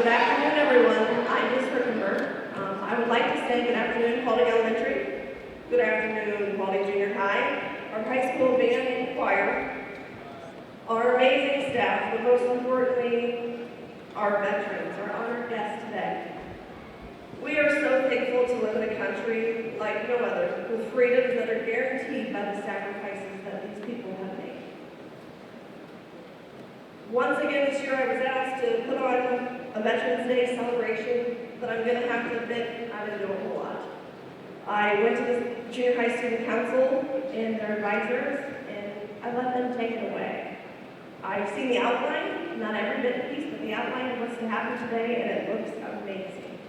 Good afternoon, everyone. I'm Ms. Rickenberg. I would like to say good afternoon, Paulding Elementary. Good afternoon, Paulding Junior High, our high school band and choir, our amazing staff, but most importantly, our veterans, our honored guests today. We are so thankful to live in a country like no other, with freedoms that are guaranteed by the sacrifices that these people have made. Once again this year I was asked to put on a Veterans Day celebration, but I'm going to have to admit I didn't do a whole lot. I went to the Junior High Student Council and their advisors, and I let them take it away. I've seen the outline, not every bit of piece, but the outline of what's to happen today, and it looks amazing.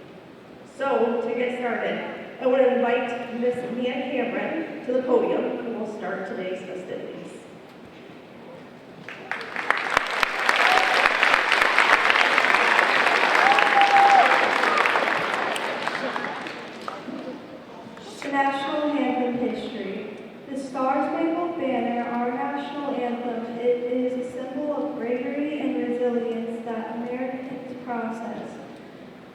So, to get started, I want to invite Miss Mia Cameron to the podium, who will start today's festivities. National Anthem history. The Star-Spangled Banner, our national anthem, it is a symbol of bravery and resilience that Americans process.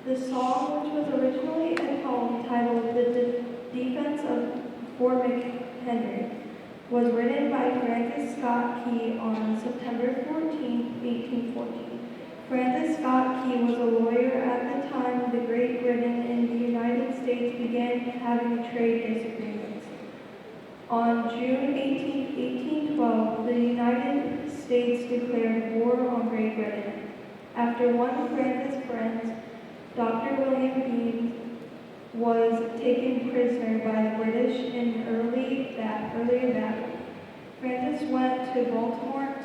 The song, which was originally a poem titled The Defense of Fort McHenry, was written by Francis Scott Key on September 14, 1814. Francis Scott Key was a lawyer at the time the Great Britain and the United States began having trade disagreements. On June 18, 1812, the United States declared war on Great Britain. After one of Francis' friends, Dr. William Bean, was taken prisoner by the British in earlier battle. Francis went to Baltimore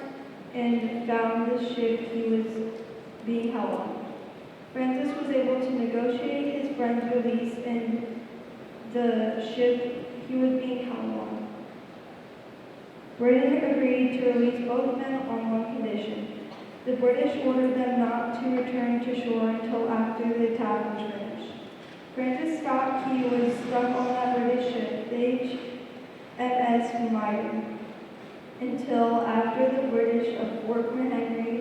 and found the ship he was being held on. Francis was able to negotiate his friend's release and the ship he was being held on. Britain agreed to release both men on one condition. The British ordered them not to return to shore until after the attack was finished. Francis Scott Key was stuck on that British ship, the HMS Mitre, until after the British of Fort McHenry.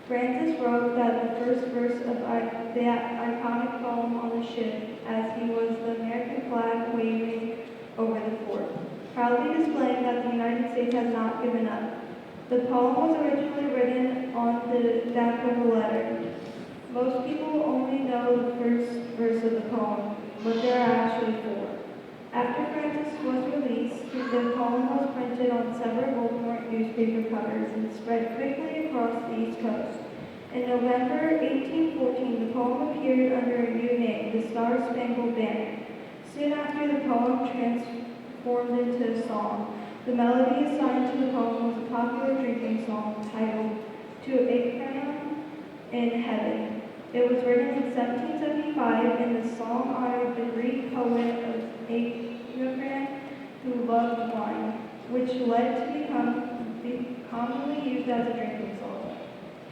Francis wrote that the first verse of the iconic poem on the ship as he was the American flag waving over the fort, proudly displaying that the United States had not given up. The poem was originally written on the back of a letter. Most people only know the first verse of the poem, but there are actually four. After Francis was released, the poem was printed on several Baltimore newspaper covers and spread quickly across the East Coast. In November 1814, the poem appeared under a new name, the Star-Spangled Banner. Soon after, the poem transformed into a song. The melody assigned to the poem was a popular drinking song titled To a Crown in Heaven. It was written in 1775, and the song honored the Greek poet of Apion who loved wine, which led to become commonly used as a drinking song.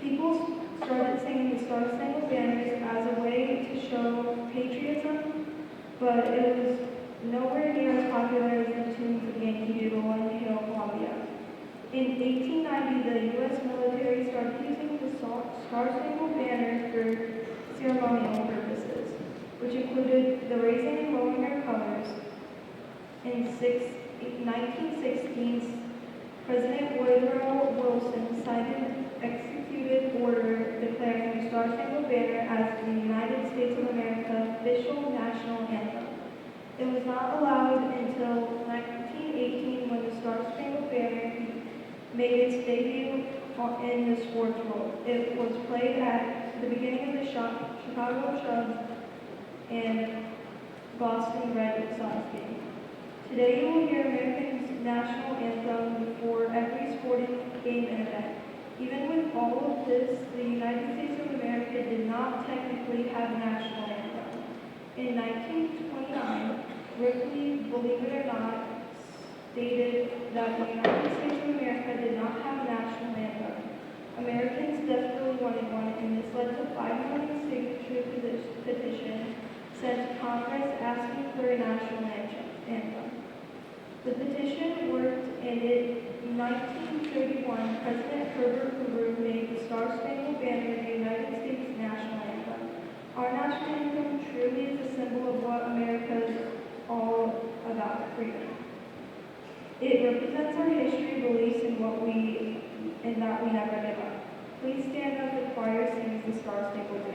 People started singing the Star-Spangled Banners as a way to show patriotism, but it was nowhere near as popular as the tunes of Yankee Doodle and Hail Columbia. In 1890, the U.S. military started using the Star-Spangled Banner for ceremonial purposes, which included the raising and lowering of colors. In 1916, President Woodrow Wilson signed an executive order declaring the Star-Spangled Banner as the United States of America official national anthem. It was not allowed until 1918 when the Star-Spangled Banner made its debut in the sports world. It was played at the beginning of the Chicago Cubs and Boston Red Sox game. Today you will hear America's national anthem before every sporting game and event. Even with all of this, the United States of America did not technically have a national anthem. In 1929, Ripley, believe it or not, stated that the United States of America did not have a national anthem. Americans desperately wanted one, and this led to a 5 million signature petition sent to Congress asking for a national anthem. The petition worked, and in 1931, President Herbert Hoover made the Star-Spangled Banner the United people do.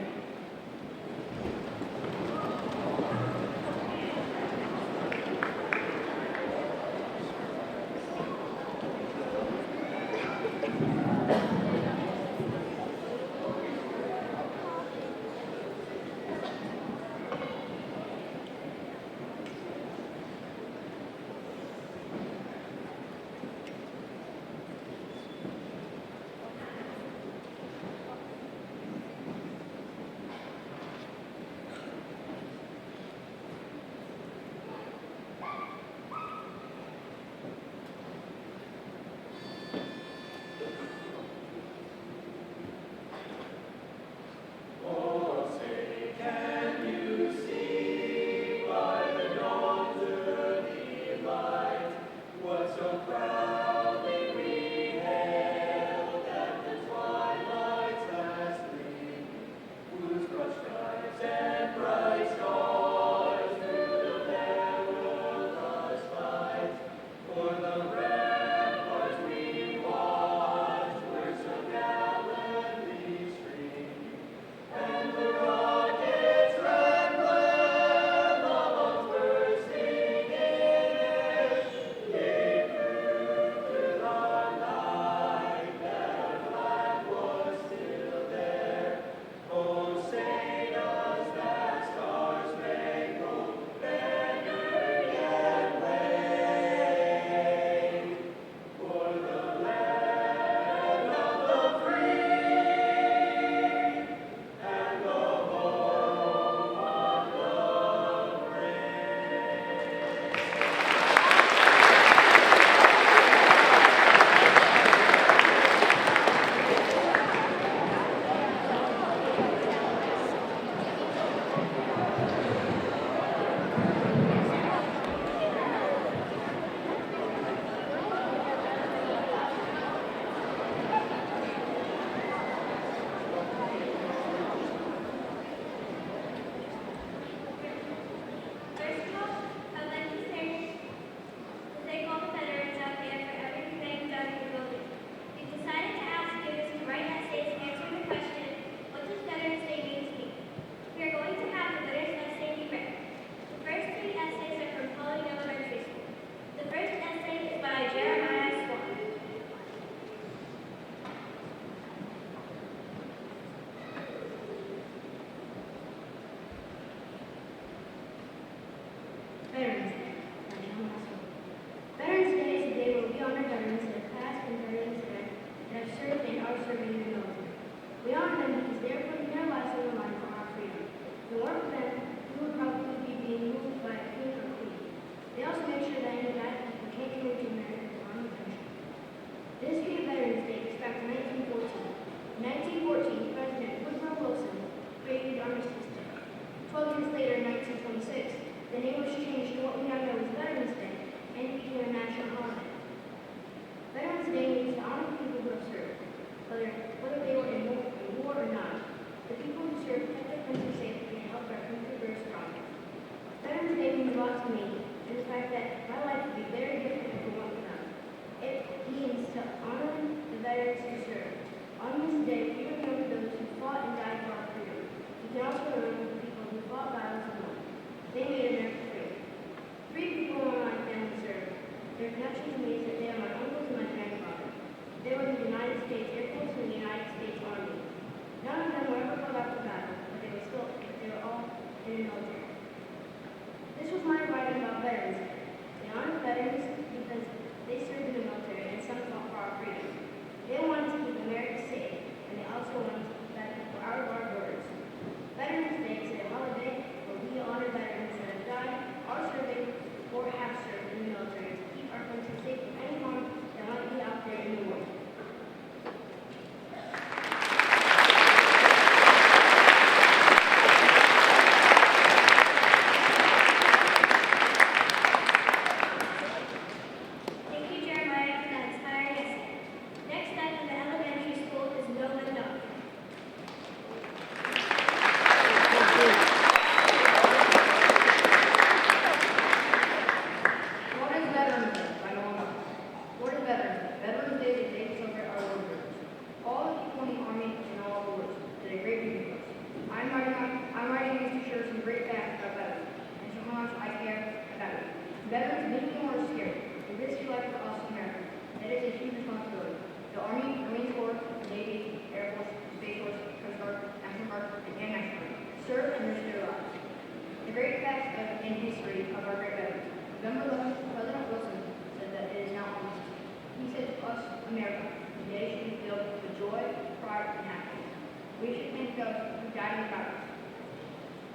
We should thank those who died in battle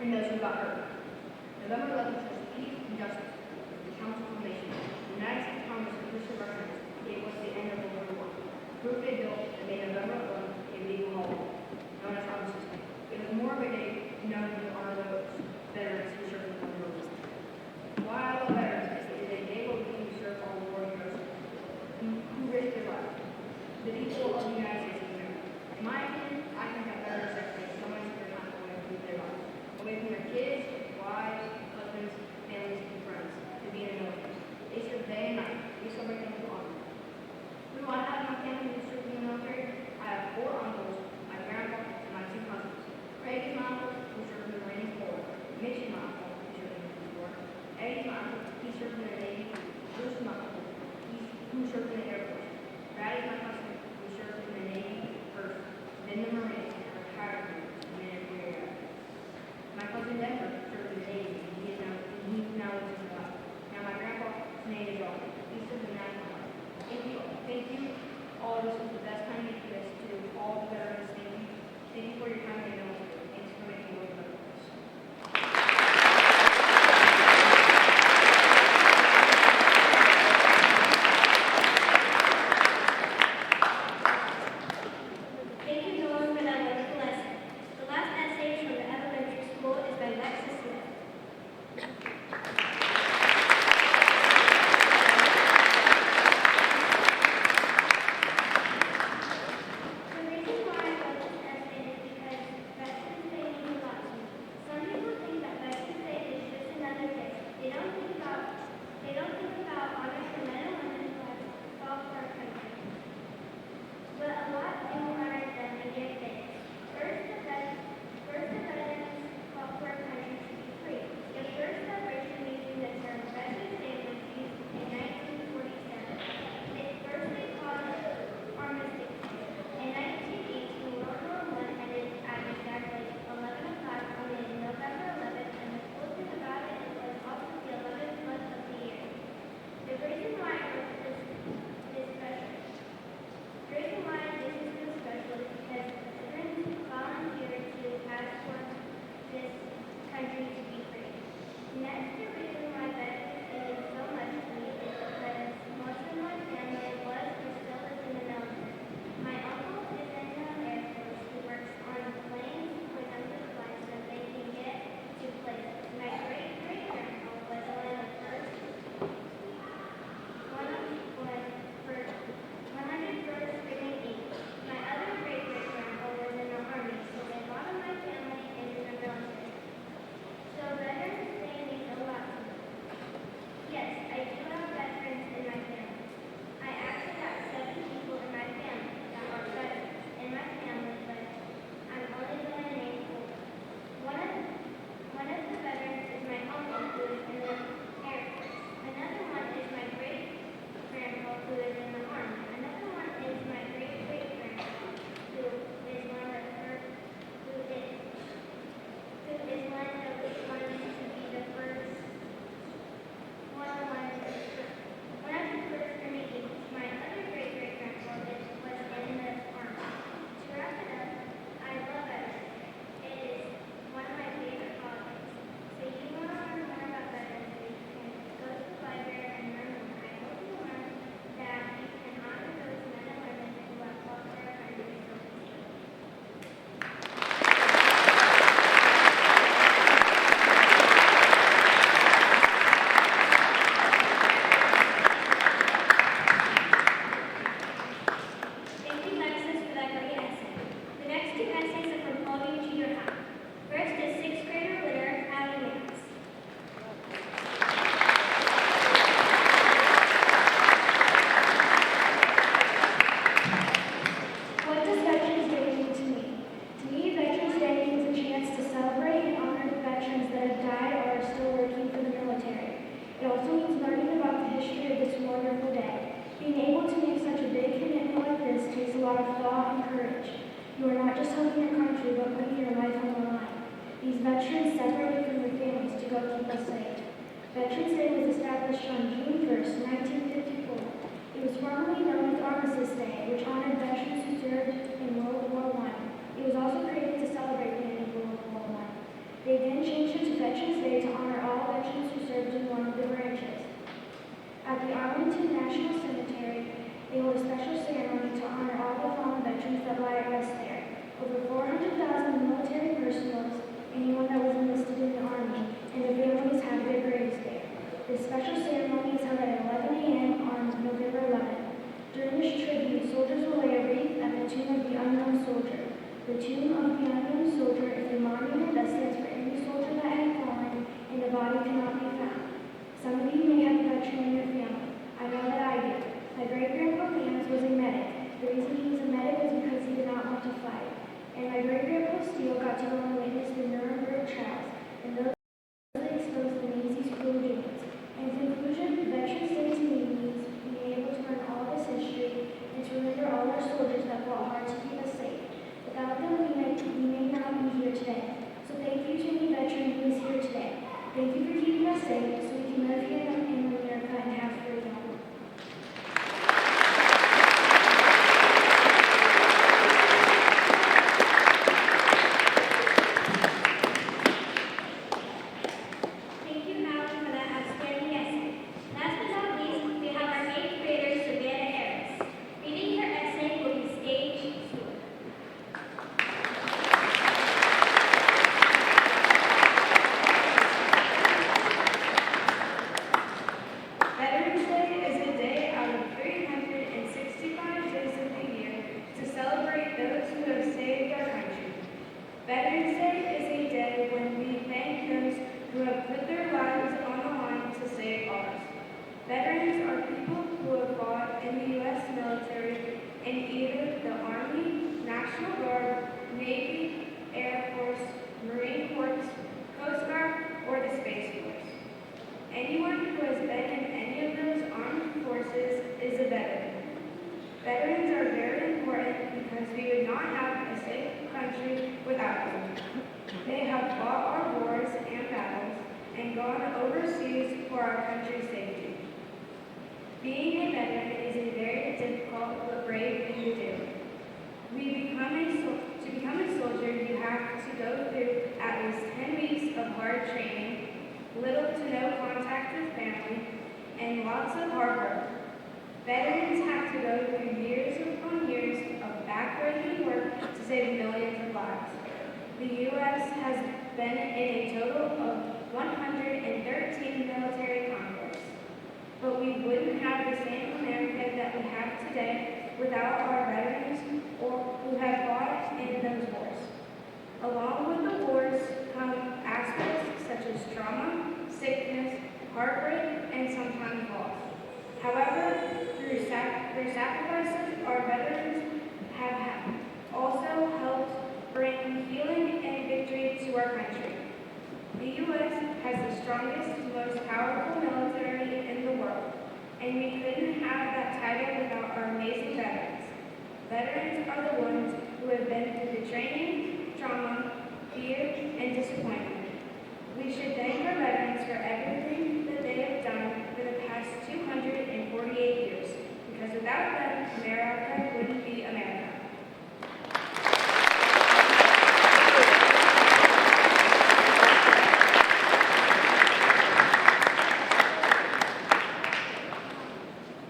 and those who got hurt. November 11th says peace and justice. The Council Foundation, the United States Congress of Christian Veterans, gave us the end of World War I. Proof they built and made November 11th a legal holiday, known as Armistice Day. It was more of a day known to honor those veterans who served in the war. Why I love Veterans Day is a day where we can serve our war heroes who risked their lives. The people of the United States of America. In my opinion, I think that Veterans Day takes so much of their time away from their lives, away from their kids, wives, husbands, families, and friends, to be in the military. They serve day and night. We celebrate them with honor. Who do I have in my family who served in the military? I have 4 uncles, my grandpa, and my 2 cousins. Craig is my uncle, who served in the Marine Corps. Mitch is my uncle, who served in the Marine Corps. Eddie's my uncle, he served in the Navy. Bruce is my uncle, who served in the Air Force. Brad is my cousin, who served in the Navy first, then the Marines, and retired from the military. My cousin Denver served in the Navy, and he now lives in the life. Now my grandpa's name is Robert. He served in the National Guard. Thank you. All this was the best time you could to all the veterans. Thank you. Thank you for your time in the military. Thanks for making the world a better place. Thank you, Nolan, for that wonderful lesson. The last essay from the elementary school is by Alexis Smith. The reason why I wrote this essay is because Veterans Day means a lot to me. Some people think that Veterans Day is just another day. They don't think about honoring the men and women who have fought for our country. But a lot do honor them and give thanks. First, the veterans fought for our country to be free. The first celebration using the term Veterans Day was used in 1947. First they called it Armistice Day. In 1918, World War I ended at exactly 11 o'clock on November 11th, and the cool thing about it was also the 11th month of the year. The reason why I wrote this special. The reason why this is so special is because veterans volunteered to ask for this country to be free. Next, the reason why Veterans Day is so much to me is because most of my family was or still is in the military. My uncle is in the Air Force who works on planes for them to fly so they can get to places. My great-great-grandpa was one of the first 101st Brigade Eagle. My other great-great-grandpa was in the Army, so a lot of my family is in the military. So Veterans Day means a lot to me. Yes, I do have veterans in my family. I actually have 7 people in my family that are veterans in my family, but I'm only going to name 4. One of the veterans is my uncle, who is in the Air Force. Another one is my great-grandpa, who is in the Army. Another one is my great-great-grandpa, who is one of the first, who is one of the ones to be the first, one of the first Army Eagles. My other great-great-grandpa was in the Army. To wrap it up, I love Veterans Day. It is one of my favorite holidays. So you want to learn more about Veterans Day, you can go to the library and learn more. I hope you learn that you can honor those men and women who have fought for our country so peacefully. Thank you, Alexis, for that great essay. The next 2 essays are from Paulding Junior High. First is 6th grader winner, Abby Mans. What does Veterans Day mean to me? To me, Veterans Day means a chance to celebrate and honor the veterans that have died or are still working for the military. It also means learning about the history of this wonderful day. Being able to make such a big commitment like this takes a lot of thought and courage. You are not just helping your country, but putting your life on the line. These veterans separated from their families to go keep us safe. Veterans Day was established on June 1st, 1954. It was formerly known as Armistice Day, which honored veterans who served in World War I. It was also created Arlington National Cemetery, they hold a special ceremony to honor all the fallen veterans that lie at rest there. Over 400,000 military personnel, anyone that was enlisted in the Army, and their families have their graves there. This special ceremony is held at 11 a.m. on November 11th. During this tribute, soldiers will lay a wreath at the tomb of the unknown soldier. The tomb of the unknown soldier is a monument that stands for any soldier that had fallen and the body cannot be found. Some of you may have a veteran in your family. I know that I do. My great-grandpa Lance was a medic. The reason he was a medic was because he did not want to fight. And my great-grandpa Steele got to go and witness the Nuremberg trials, and those that exposed the Nazis' cruel doings. In conclusion, Veterans Day to me means being able to learn all this history and to remember all our soldiers that fought hard to keep us safe. Without them, we may not be here today. So thank you to any veteran who is here today. Thank you for keeping us safe so we can live here in America and have freedom. Thank you, Malcolm, for that outstanding essay. Last but not least, we have our 8th grader, Savannah Harris. Reading her essay will be Stage 2. Veterans Day is a day out of 365 days of the year to celebrate those who have saved our country. Veterans Day is a day when we thank those who have put their lives on the line to save ours. Veterans are people who have fought in the U.S. military in either the Army, National Guard, Navy, Air Force, Marine Corps, Coast Guard, or the Space Force. Anyone who has been in any of those armed forces is a veteran. Veterans are very important because we would not have a safe country without them. They have fought our wars and battles and gone overseas for our country's safety. Being a veteran is a very difficult but brave thing to do. To become a soldier, you have to go through at least 10 weeks of hard training, little to no contact with family, and lots of hard work. Veterans have to go through years upon years of backbreaking work to save millions of lives. The U.S. has been in a total of 113 military conflicts, but we wouldn't have the same America that we have today without our veterans or who have fought in those wars. Along with the wars come aspects such as trauma, sickness, heartbreak, and sometimes loss. However, through their sacrifices, our veterans have also helped bring healing and victory to our country. The U.S. has the strongest, most powerful military in the world, and we couldn't have that title without our amazing veterans. Veterans are the ones who have been through the training, trauma, fear, and disappointment. We should thank our veterans for everything that they have done for the past 248 years, because without them, America wouldn't be America.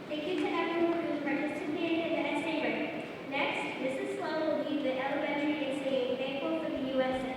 Thank you to everyone who participated in the essay writing. Next, Mrs. Sloan will lead the elementary in saying thankful for the USA.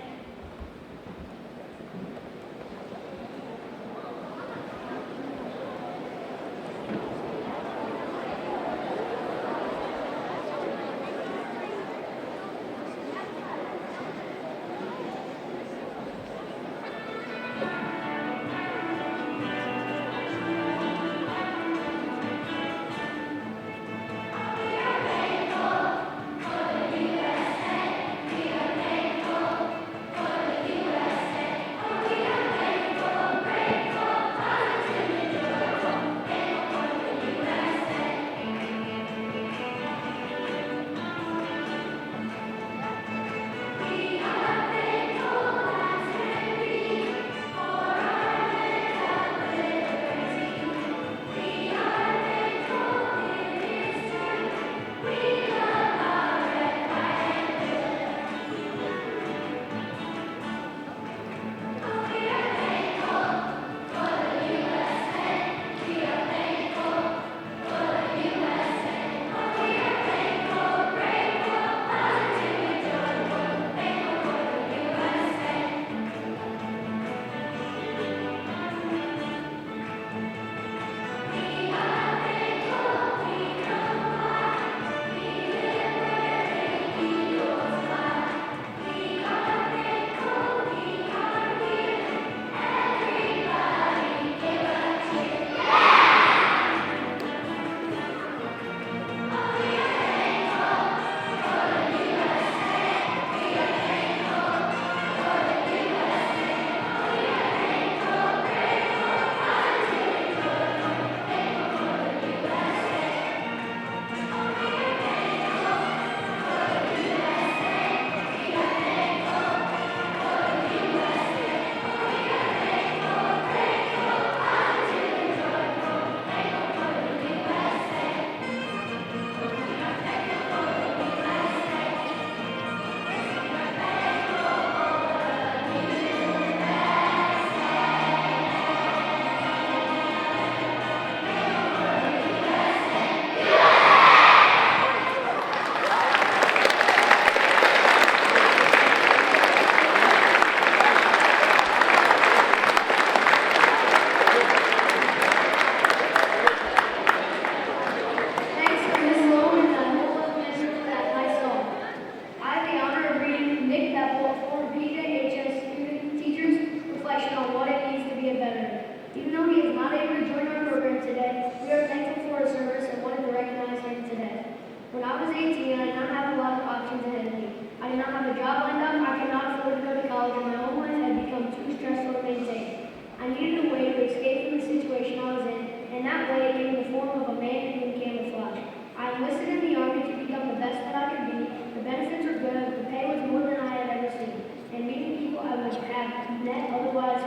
a way to escape from the situation I was in, and that way came in the form of a man in camouflage. I enlisted in the Army to become the best that I could be. The benefits were good, the pay was more than I had ever seen, and meeting people I would have never met otherwise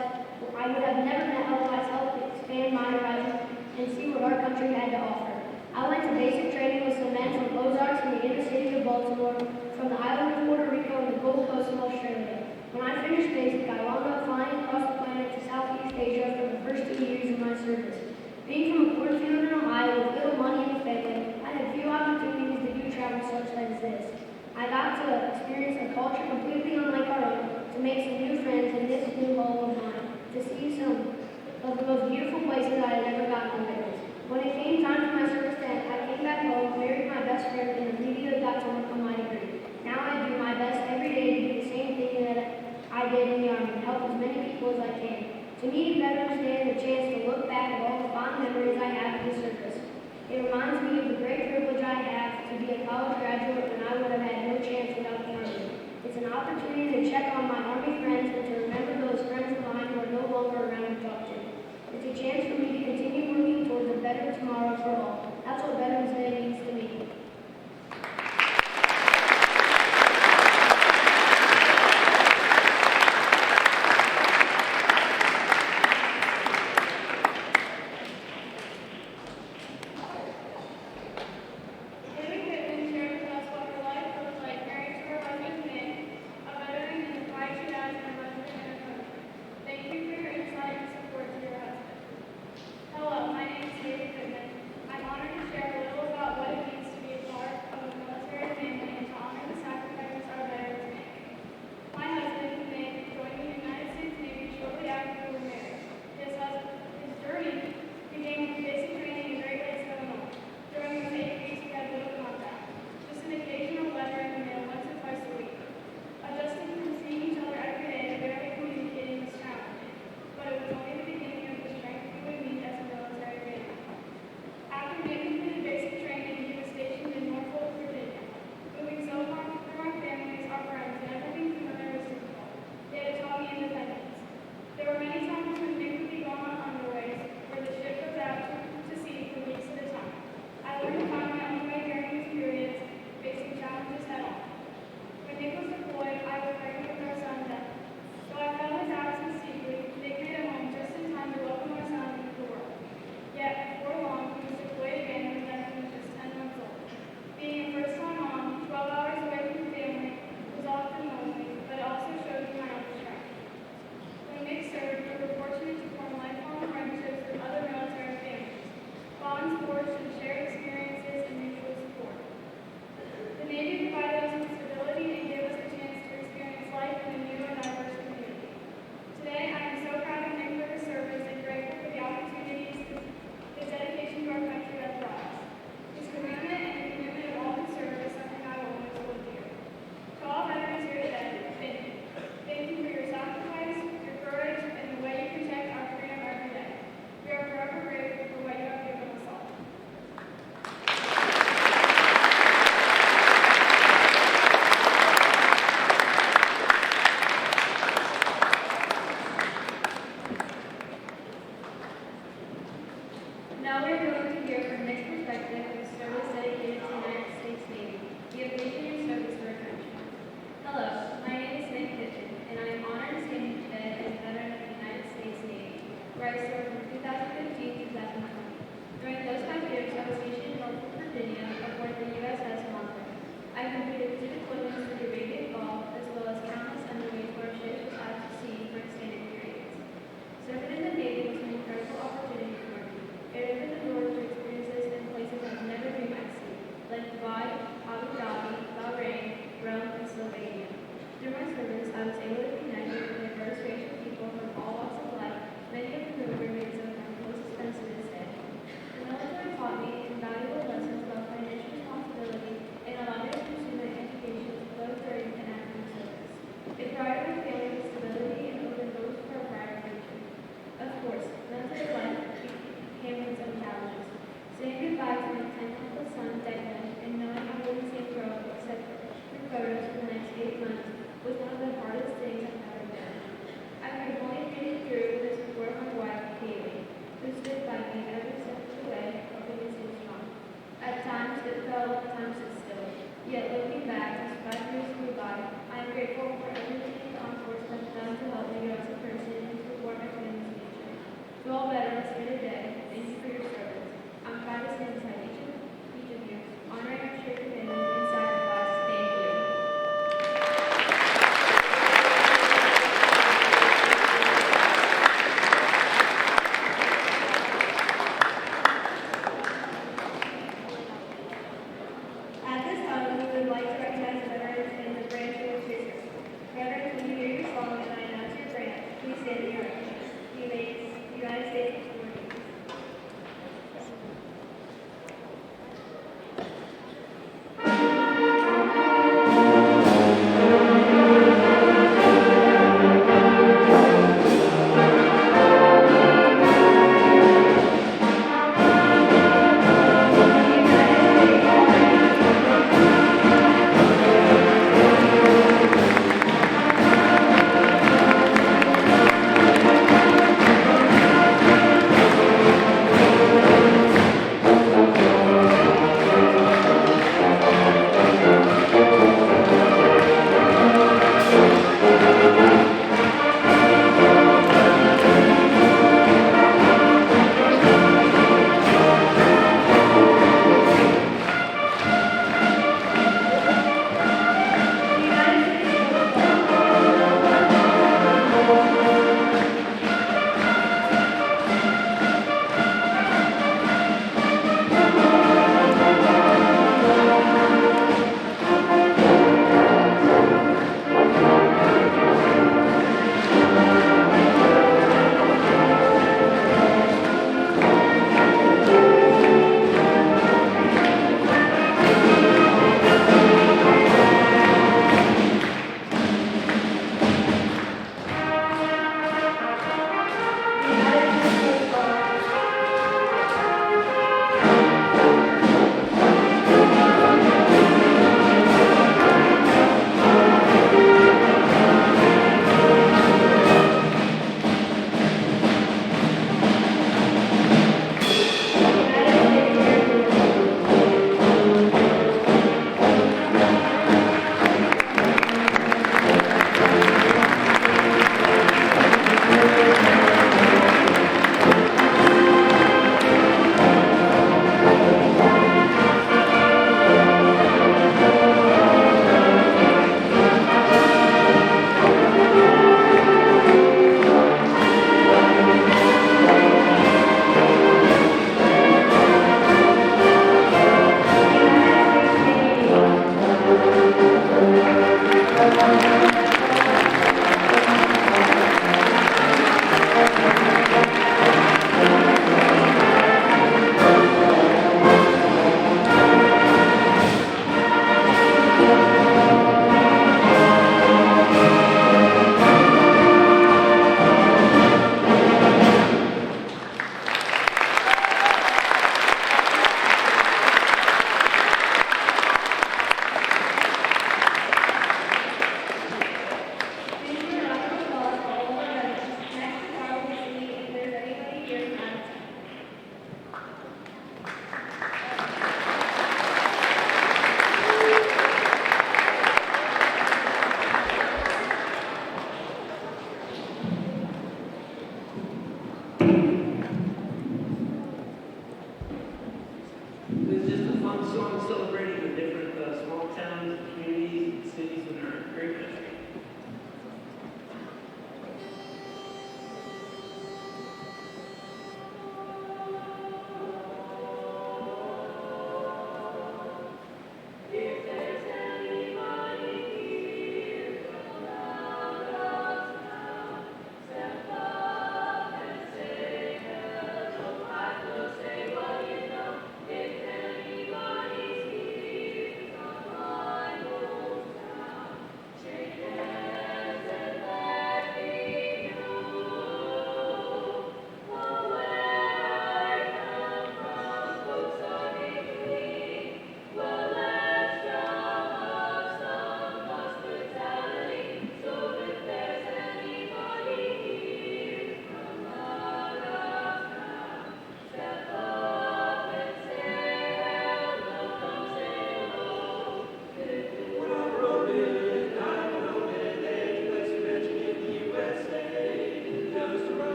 helped expand my horizon and see what our country had to offer. I went to basic training with some men from Ozarks in the inner city of Baltimore, from the island of Puerto Rico, and the Gold Coast of Australia. When I finished basic, I wound up flying across the planet to Southeast Asia for the first 2 years of my service. Being from a cornfield in Ohio with little money in the family, I had few opportunities to do travel such as this. I got to experience a culture completely unlike our own, to make some new friends in this new home of mine, to see some of the most beautiful places I had ever gotten to witness. When it came time for my service to end, I came back home, married my best friend, and immediately got to work on my degree. Now I do my best every day to do the same thing that I did in the Army, and help as many people as I can. To me, Veterans Day is a chance to look back at all the fond memories I have of the service. It reminds me of the great privilege I have to be a college graduate when I would have had no chance without the Army. It's an opportunity to check on my Army friends and to remember those friends of mine who are no longer around to talk to. It's a chance for me to continue working towards a better tomorrow for all. That's what Veterans Day means to me. Hello, my name is David Goodman. I'm honored to share a little about what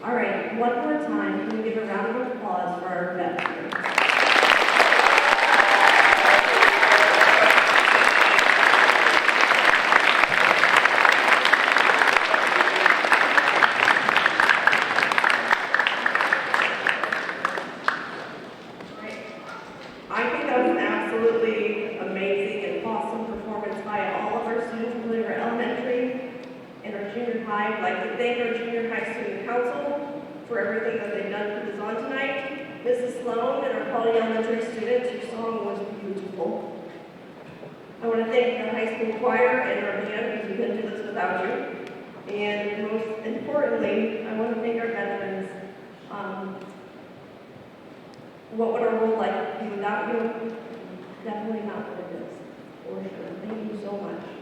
All right, one more time, can we give a round of applause for our veterans? I think that was an absolutely amazing and awesome performance by all of our students, including our elementary and our junior high. I'd like to thank our junior high student council for everything that they've done to put this on tonight. Mrs. Sloan and our Pauli Elementary students, your song was beautiful. I want to thank our high school choir and our band, because we couldn't do this without you. And most importantly, I want to thank our veterans. What would our world like be without you? Definitely not what it is, for sure. Thank you so much.